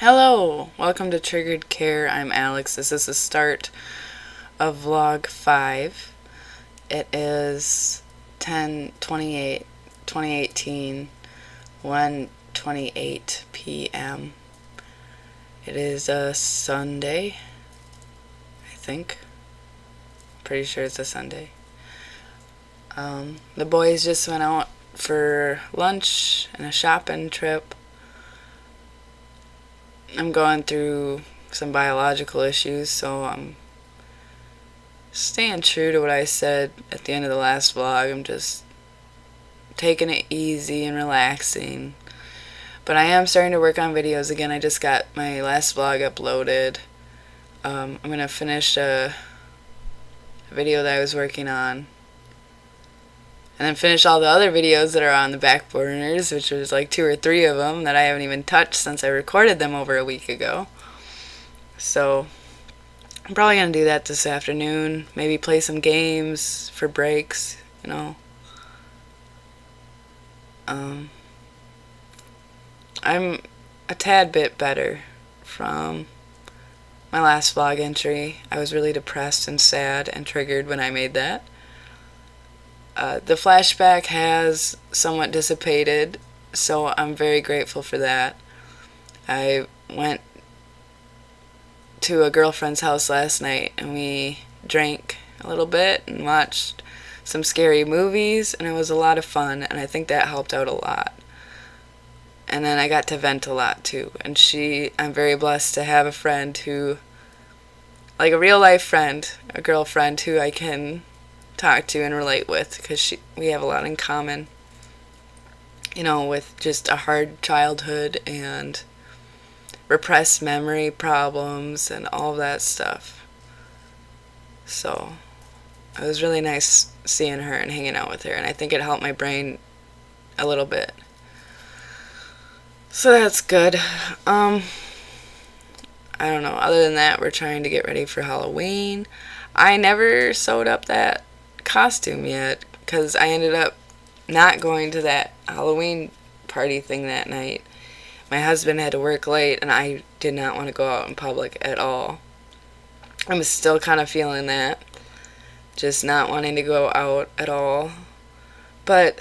Hello, welcome to Triggered Care. I'm Alex. This is the start of vlog 5. It is 10/28/2018, 1:28 p.m. It is a Sunday, I think. Pretty sure it's a Sunday. The boys just went out for lunch and a shopping trip. I'm going through some biological issues, so I'm staying true to what I said at the end of the last vlog. I'm just taking it easy and relaxing. But I am starting to work on videos again. I just got my last vlog uploaded. I'm going to finish a video that I was working on. And then finish all the other videos that are on the back burners, which was like 2 or 3 of them that I haven't even touched since I recorded them over a week ago. So I'm probably going to do that this afternoon. Maybe play some games for breaks, you know. I'm a tad bit better from my last vlog entry. I was really depressed and sad and triggered when I made that. The flashback has somewhat dissipated, so I'm very grateful for that. I went to a girlfriend's house last night and we drank a little bit and watched some scary movies, and it was a lot of fun, and I think that helped out a lot. And then I got to vent a lot too, and I'm very blessed to have a friend who, like a real life friend, a girlfriend who I can talk to and relate with, because we have a lot in common, you know, with just a hard childhood and repressed memory problems and all of that stuff. So it was really nice seeing her and hanging out with her, and I think it helped my brain a little bit. So that's good. I don't know, other than that, we're trying to get ready for Halloween. I never sewed up that costume yet because I ended up not going to that Halloween party thing that night. My husband had to work late and I did not want to go out in public at all. I'm still kind of feeling that, just not wanting to go out at all. But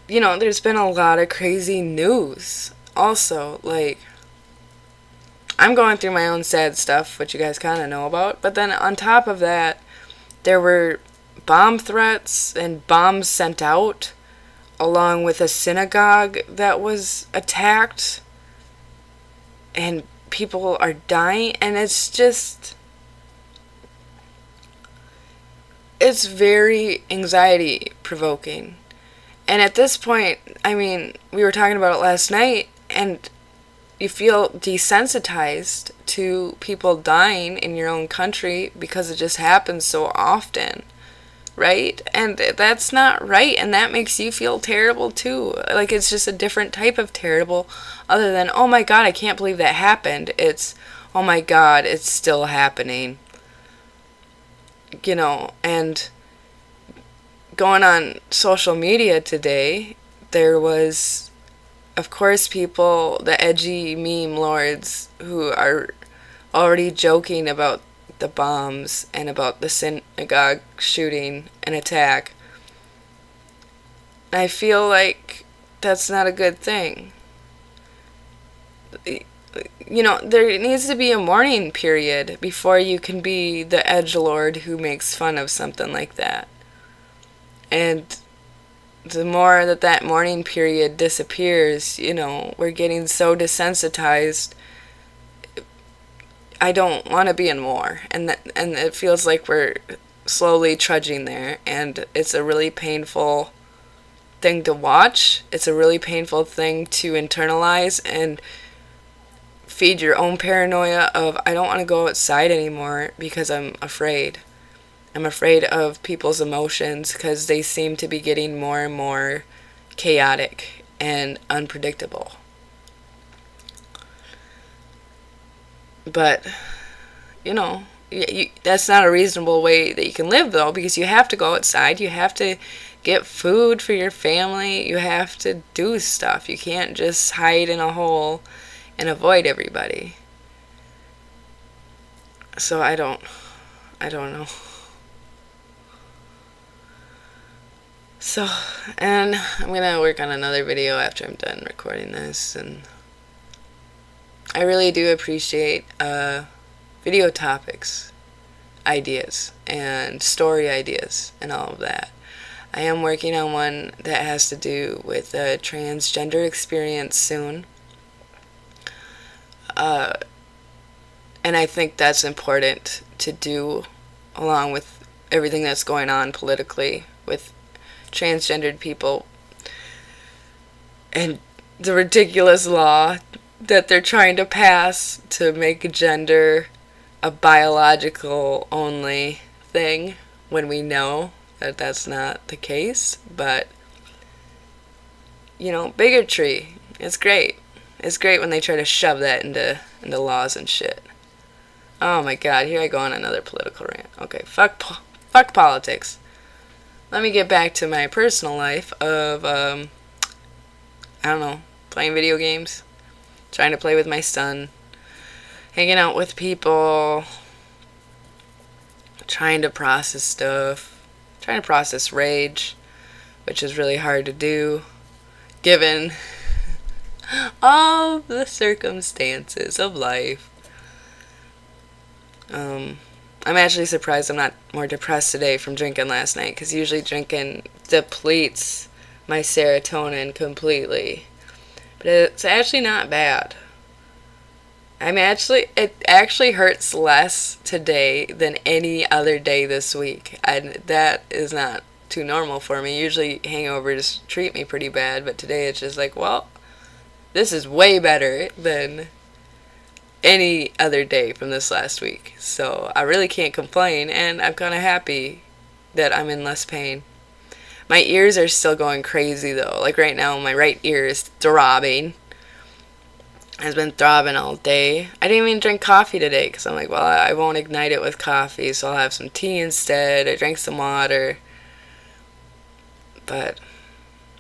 you know, there's been a lot of crazy news also. Like, I'm going through my own sad stuff, which you guys kind of know about, but then on top of that, there were bomb threats and bombs sent out, along with a synagogue that was attacked, and people are dying, and it's very anxiety provoking. And at this point, I mean, we were talking about it last night, and you feel desensitized to people dying in your own country because it just happens so often, right? And that's not right, and that makes you feel terrible too. Like, it's just a different type of terrible, other than, oh my god, I can't believe that happened. It's, oh my god, it's still happening. You know, and going on social media today, there was, of course, people, the edgy meme lords, who are already joking about the bombs and about the synagogue shooting and attack. I feel like that's not a good thing. You know, there needs to be a mourning period before you can be the edgelord who makes fun of something like that. And the more that mourning period disappears, you know, we're getting so desensitized. I don't want to be in war, and it feels like we're slowly trudging there, and it's a really painful thing to watch. It's a really painful thing to internalize and feed your own paranoia of, I don't want to go outside anymore because I'm afraid. I'm afraid of people's emotions because they seem to be getting more and more chaotic and unpredictable. But, you know, that's not a reasonable way that you can live, though, because you have to go outside. You have to get food for your family. You have to do stuff. You can't just hide in a hole and avoid everybody. So I don't know. So, and I'm gonna work on another video after I'm done recording this, and I really do appreciate video topics, ideas, and story ideas, and all of that. I am working on one that has to do with a transgender experience soon. And I think that's important to do along with everything that's going on politically with transgendered people and the ridiculous law that they're trying to pass to make gender a biological only thing when we know that that's not the case. But, you know, bigotry, it's great. It's great when they try to shove that into laws and shit. Oh my god, here I go on another political rant. Okay, fuck politics. Let me get back to my personal life of, I don't know, playing video games, trying to play with my son, hanging out with people, trying to process stuff, trying to process rage, which is really hard to do, given all the circumstances of life. I'm actually surprised I'm not more depressed today from drinking last night, because usually drinking depletes my serotonin completely. But it's actually not bad. It actually hurts less today than any other day this week. And that is not too normal for me. Usually hangovers treat me pretty bad, but today it's just like, well, this is way better than any other day from this last week. So I really can't complain, and I'm kind of happy that I'm in less pain. My ears are still going crazy though. Like right now my right ear is throbbing. It's been throbbing all day. I didn't even drink coffee today because I'm like, well, I won't ignite it with coffee, so I'll have some tea instead. I drank some water. But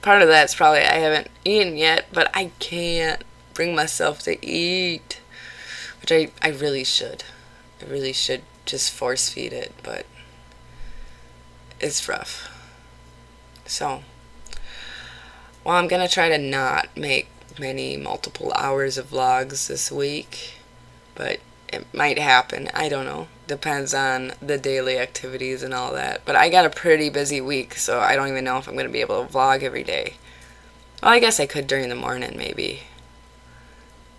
part of that's probably I haven't eaten yet, but I can't bring myself to eat. Which I really should. I really should just force feed it, but it's rough. So, well, I'm going to try to not make many multiple hours of vlogs this week, but it might happen. I don't know. Depends on the daily activities and all that. But I got a pretty busy week, so I don't even know if I'm going to be able to vlog every day. Well, I guess I could during the morning, maybe.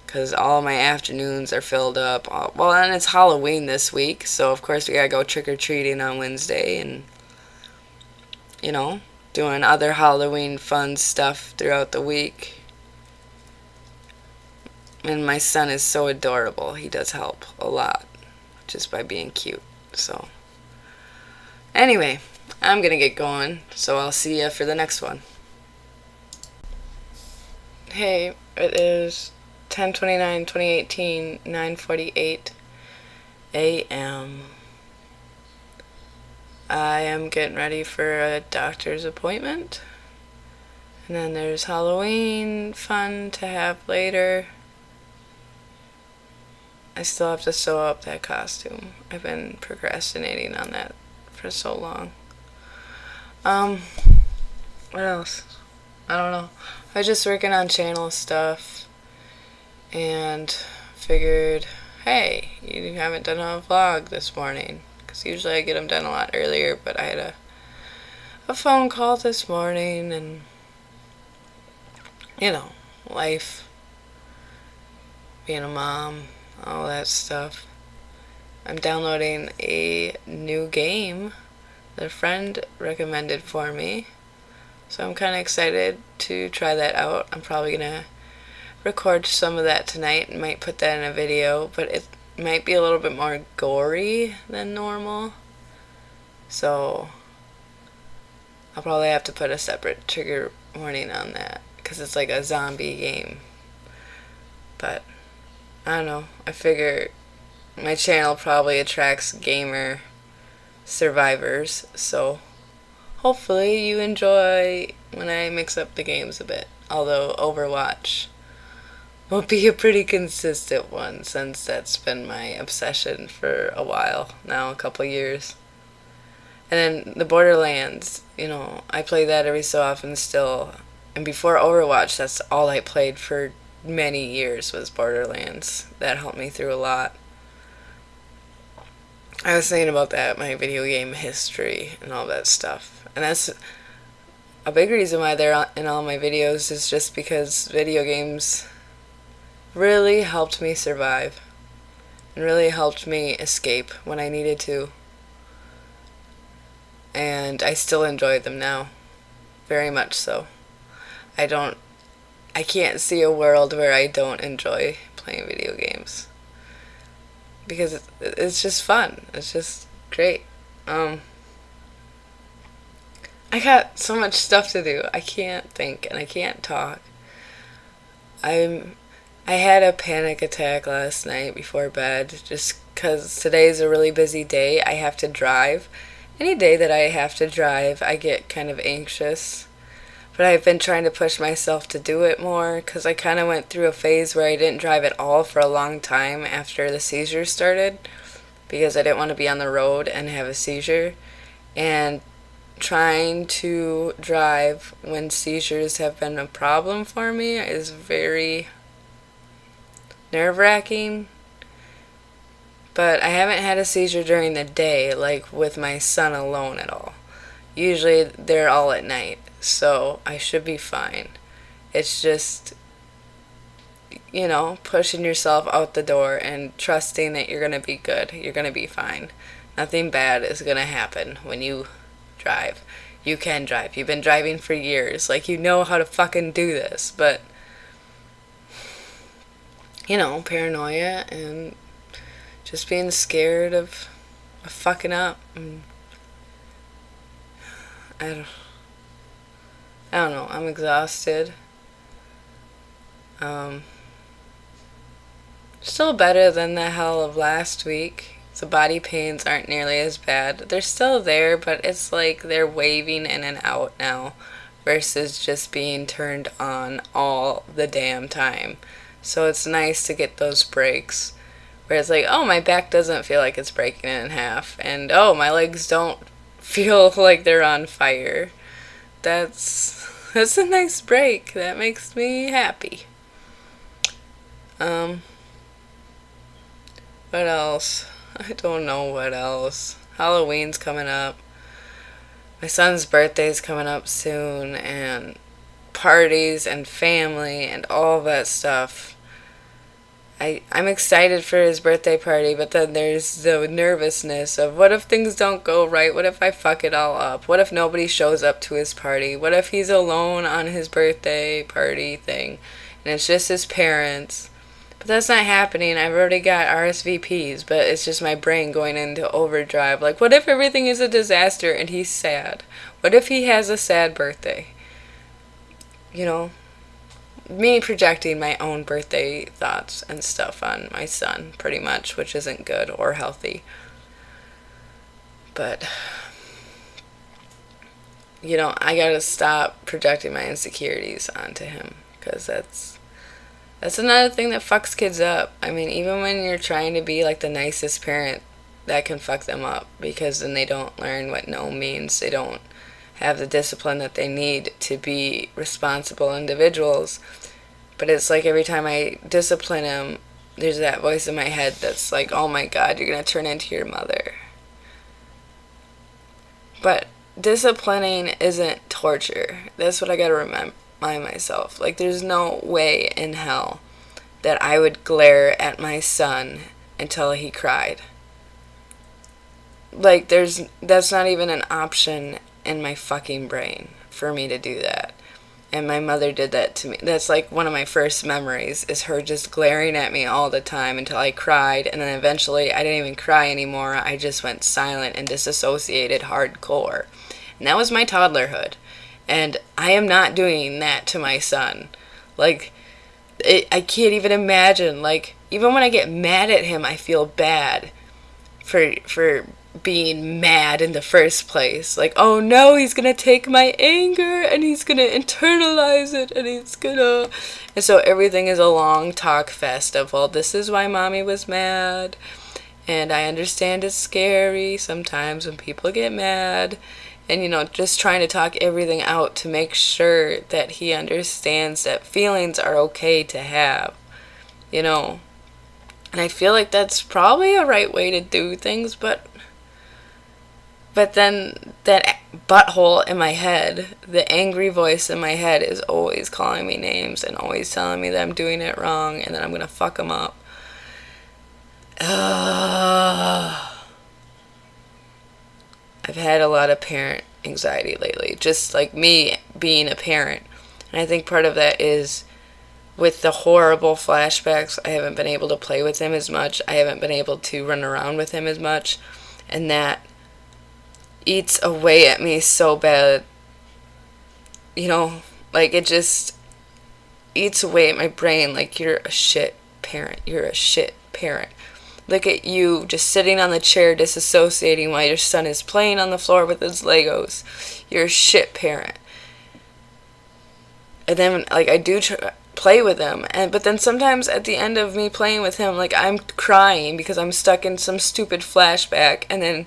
Because all my afternoons are filled up. Well, and it's Halloween this week, so of course we gotta go trick-or-treating on Wednesday and, you know, doing other Halloween fun stuff throughout the week. And my son is so adorable. He does help a lot just by being cute. So, anyway, I'm gonna get going, so I'll see you for the next one. Hey, it is 10/29/2018, 9:48 a.m. I am getting ready for a doctor's appointment. And then there's Halloween fun to have later. I still have to sew up that costume. I've been procrastinating on that for so long. What else? I don't know. I was just working on channel stuff. And figured, hey, you haven't done a vlog this morning. Because usually I get them done a lot earlier, but I had a phone call this morning, and, you know, life, being a mom, all that stuff. I'm downloading a new game that a friend recommended for me. So I'm kind of excited to try that out. I'm probably going to record some of that tonight and might put that in a video, but it might be a little bit more gory than normal, so I'll probably have to put a separate trigger warning on that because it's like a zombie game. But I don't know, I figure my channel probably attracts gamer survivors, so hopefully you enjoy when I mix up the games a bit. Although Overwatch will be a pretty consistent one since that's been my obsession for a while now, a couple years. And then the Borderlands, I play that every so often still. And before Overwatch, that's all I played for many years was Borderlands. That helped me through a lot. I was thinking about that, my video game history and all that stuff. And that's a big reason why they're in all my videos is just because video games really helped me survive and really helped me escape when I needed to. And I still enjoy them now. Very much so. I can't see a world where I don't enjoy playing video games. Because it's just fun. It's just great. I got so much stuff to do. I can't think and I can't talk. I had a panic attack last night before bed just because today's a really busy day. I have to drive. Any day that I have to drive, I get kind of anxious. But I've been trying to push myself to do it more because I kind of went through a phase where I didn't drive at all for a long time after the seizures started because I didn't want to be on the road and have a seizure. And trying to drive when seizures have been a problem for me is very nerve-wracking. But I haven't had a seizure during the day, like with my son alone at all. Usually they're all at night, so I should be fine. It's just, pushing yourself out the door and trusting that you're going to be good. You're going to be fine. Nothing bad is going to happen when you drive. You can drive. You've been driving for years. Like, you know how to fucking do this. But, paranoia and just being scared of fucking up. And I don't know. I'm exhausted. Still better than the hell of last week. The body pains aren't nearly as bad. They're still there, but it's like they're waving in and out now versus just being turned on all the damn time. So it's nice to get those breaks. Where it's like, oh, my back doesn't feel like it's breaking in half. And, oh, my legs don't feel like they're on fire. That's a nice break. That makes me happy. What else? I don't know what else. Halloween's coming up. My son's birthday's coming up soon. And parties and family and all that stuff. I'm excited for his birthday party, but then there's the nervousness of what if things don't go right? What if I fuck it all up? What if nobody shows up to his party? What if he's alone on his birthday party thing and it's just his parents? But that's not happening. I've already got RSVPs, but it's just my brain going into overdrive. Like, what if everything is a disaster and he's sad? What if he has a sad birthday? Me projecting my own birthday thoughts and stuff on my son, pretty much, which isn't good or healthy. But, I gotta stop projecting my insecurities onto him, because that's another thing that fucks kids up. I mean, even when you're trying to be like the nicest parent, that can fuck them up, because then they don't learn what no means. They don't have the discipline that they need to be responsible individuals. But it's like every time I discipline him, there's that voice in my head that's like, oh my God, you're going to turn into your mother. But disciplining isn't torture. That's what I got to remind myself. Like, there's no way in hell that I would glare at my son until he cried. Like, that's not even an option in my fucking brain for me to do that. And my mother did that to me. That's like one of my first memories, is her just glaring at me all the time until I cried. And then eventually I didn't even cry anymore. I just went silent and disassociated hardcore. And that was my toddlerhood. And I am not doing that to my son. Like, I can't even imagine. Like, even when I get mad at him, I feel bad for being mad in the first place. Like, oh no, he's gonna take my anger and he's gonna internalize it and he's gonna. And so everything is a long talk fest of, well, this is why mommy was mad. And I understand it's scary sometimes when people get mad. And, just trying to talk everything out to make sure that he understands that feelings are okay to have, And I feel like that's probably a right way to do things, but then that butthole in my head, the angry voice in my head is always calling me names and always telling me that I'm doing it wrong and that I'm going to fuck him up. I've had a lot of parent anxiety lately, just like me being a parent. And I think part of that is with the horrible flashbacks, I haven't been able to play with him as much. I haven't been able to run around with him as much. And that eats away at me so bad. Like it just eats away at my brain. Like, you're a shit parent. You're a shit parent. Look at you just sitting on the chair disassociating while your son is playing on the floor with his Legos. You're a shit parent. And then, like, I do play with him, but then sometimes at the end of me playing with him, like, I'm crying because I'm stuck in some stupid flashback, and then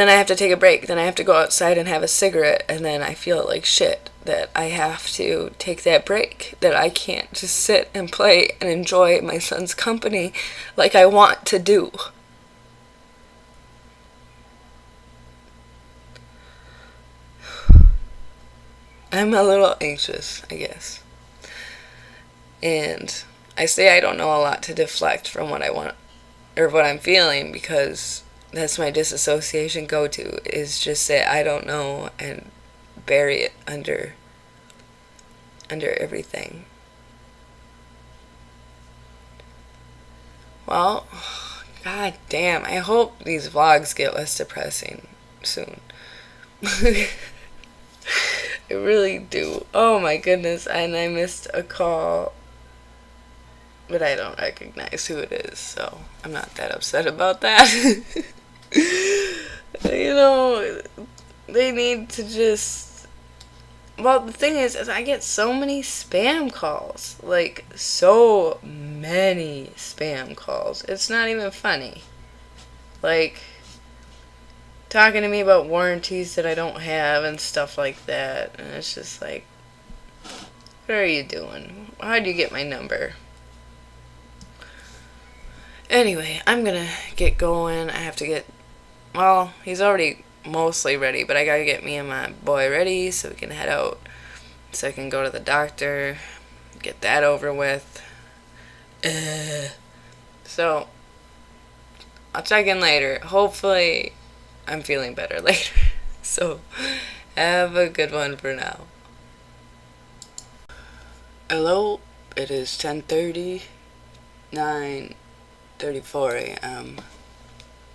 I have to take a break. Then I have to go outside and have a cigarette, and then I feel like shit that I have to take that break, that I can't just sit and play and enjoy my son's company like I want to do. I'm a little anxious, I guess. And I say I don't know a lot to deflect from what I want or what I'm feeling, because that's my disassociation go-to, is just say I don't know and bury it under everything. Well, god damn, I hope these vlogs get less depressing soon. I really do. Oh my goodness, and I missed a call, but I don't recognize who it is, so I'm not that upset about that. They need to just... Well, the thing is I get so many spam calls. Like, so many spam calls. It's not even funny. Like, talking to me about warranties that I don't have and stuff like that. And it's just like, what are you doing? How'd you get my number? Anyway, I'm gonna get going. I have to get... Well, he's already mostly ready, but I gotta get me and my boy ready so we can head out. So I can go to the doctor, get that over with. So, I'll check in later. Hopefully, I'm feeling better later. So, have a good one for now. Hello, it is 10:30, 9:34 a.m.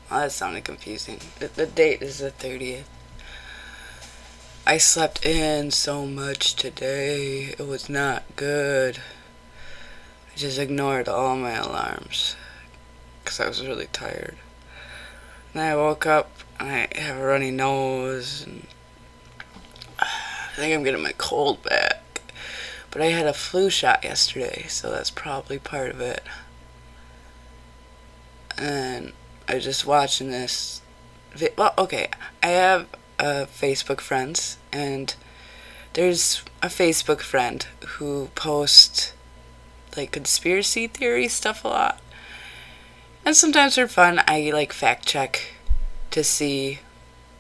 Well, that sounded confusing. The date is the 30th. I slept in so much today. It was not good. I just ignored all my alarms because I was really tired. And I woke up and I have a runny nose, and I think I'm getting my cold back. But I had a flu shot yesterday, so that's probably part of it. And I was just watching this. Well, okay, I have Facebook friends, and there's a Facebook friend who posts like conspiracy theory stuff a lot. And sometimes for fun, I like fact check to see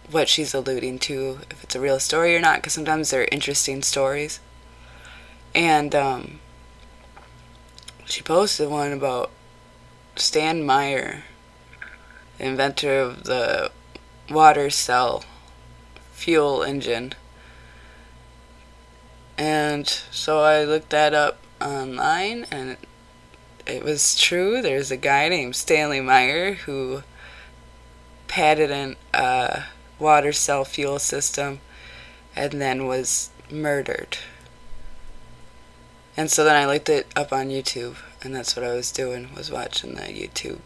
what she's alluding to, if it's a real story or not, because sometimes they're interesting stories. And she posted one about Stan Meyer, the inventor of the water cell fuel engine. And so I looked that up online, and it was true. There's a guy named Stanley Meyer who patented a water cell fuel system and then was murdered. And so then I looked it up on YouTube, and that's what I was doing, was watching the YouTube.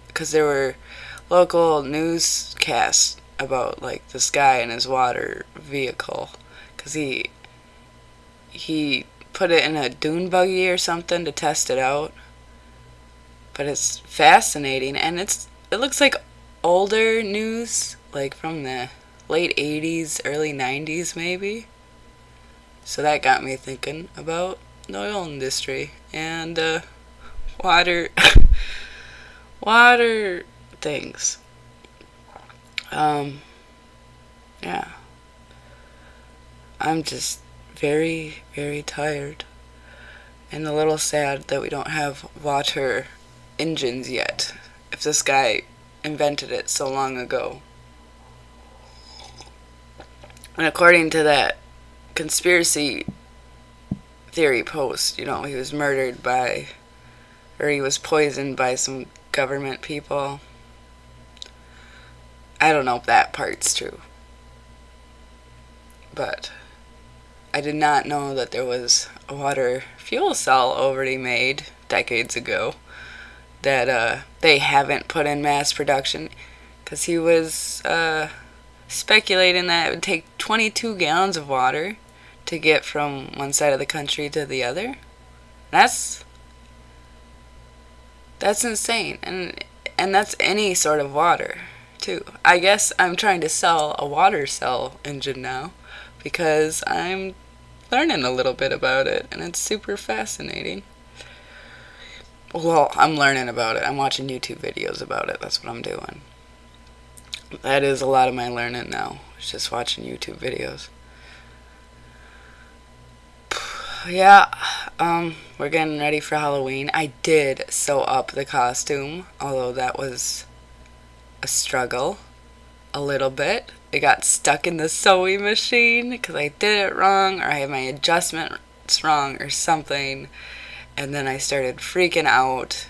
Because there were local newscast about like this guy in his water vehicle, because he put it in a dune buggy or something to test it out. But it's fascinating, and it looks like older news, like from the late 80s, early 90s maybe. So that got me thinking about the oil industry and water water things. Yeah. I'm just very, very tired and a little sad that we don't have water engines yet. If this guy invented it so long ago. And according to that conspiracy theory post, he was murdered by, or he was poisoned by some government people. I don't know if that part's true. But I did not know that there was a water fuel cell already made decades ago that they haven't put in mass production, because he was speculating that it would take 22 gallons of water to get from one side of the country to the other. That's insane, and that's any sort of water too. I guess I'm trying to sell a water cell engine now because I'm learning a little bit about it, and it's super fascinating. Well, I'm learning about it. I'm watching YouTube videos about it. That's what I'm doing. That is a lot of my learning now. It's just watching YouTube videos. Yeah, we're getting ready for Halloween. I did sew up the costume, although that was a struggle. A little bit. It got stuck in the sewing machine because I did it wrong, or I had my adjustments wrong or something. And then I started freaking out.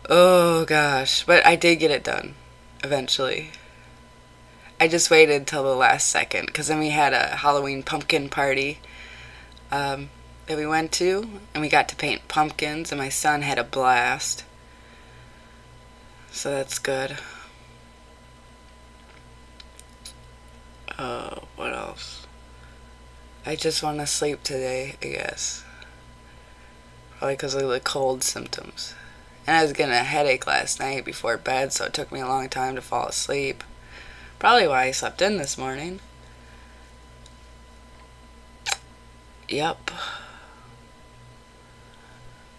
Oh gosh. But I did get it done eventually. I just waited till the last second, because then we had a Halloween pumpkin party that we went to, and we got to paint pumpkins, and my son had a blast. So that's good. What else? I just want to sleep today, I guess. Probably because of the cold symptoms. And I was getting a headache last night before bed, so it took me a long time to fall asleep. Probably why I slept in this morning. Yep.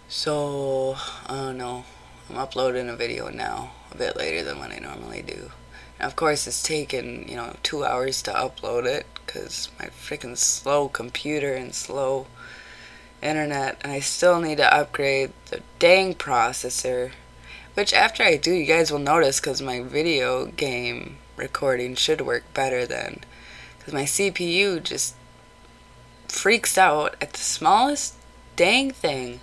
So, I don't know. I'm uploading a video now, a bit later than what I normally do. And of course, it's taken, 2 hours to upload it, because my freaking slow computer and slow internet, and I still need to upgrade the dang processor, which after I do, you guys will notice, because my video game recording should work better then, because my CPU just freaks out at the smallest dang thing.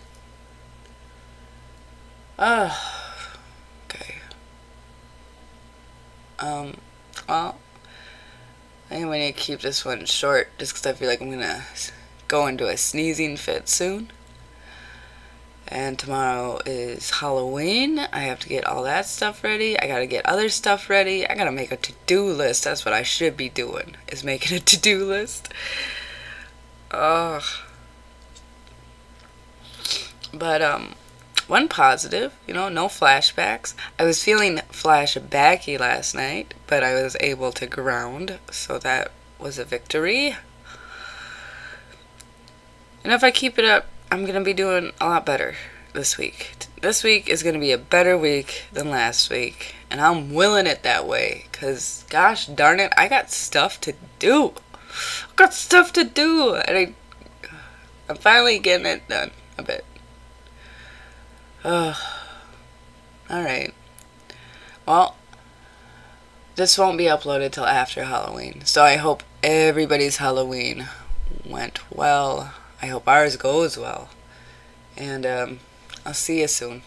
Okay. Well, I think we need to keep this one short, just because I feel like I'm gonna go into a sneezing fit soon. And tomorrow is Halloween. I have to get all that stuff ready. I gotta get other stuff ready. I gotta make a to-do list. That's what I should be doing, is making a to-do list. Ugh. But, one positive, no flashbacks. I was feeling flashbacky last night, but I was able to ground, so that was a victory. And if I keep it up, I'm going to be doing a lot better this week. This week is going to be a better week than last week, and I'm willing it that way, because gosh darn it, I got stuff to do. And I'm finally getting it done a bit. Alright. Well, this won't be uploaded till after Halloween, so I hope everybody's Halloween went well. I hope ours goes well. And I'll see you soon.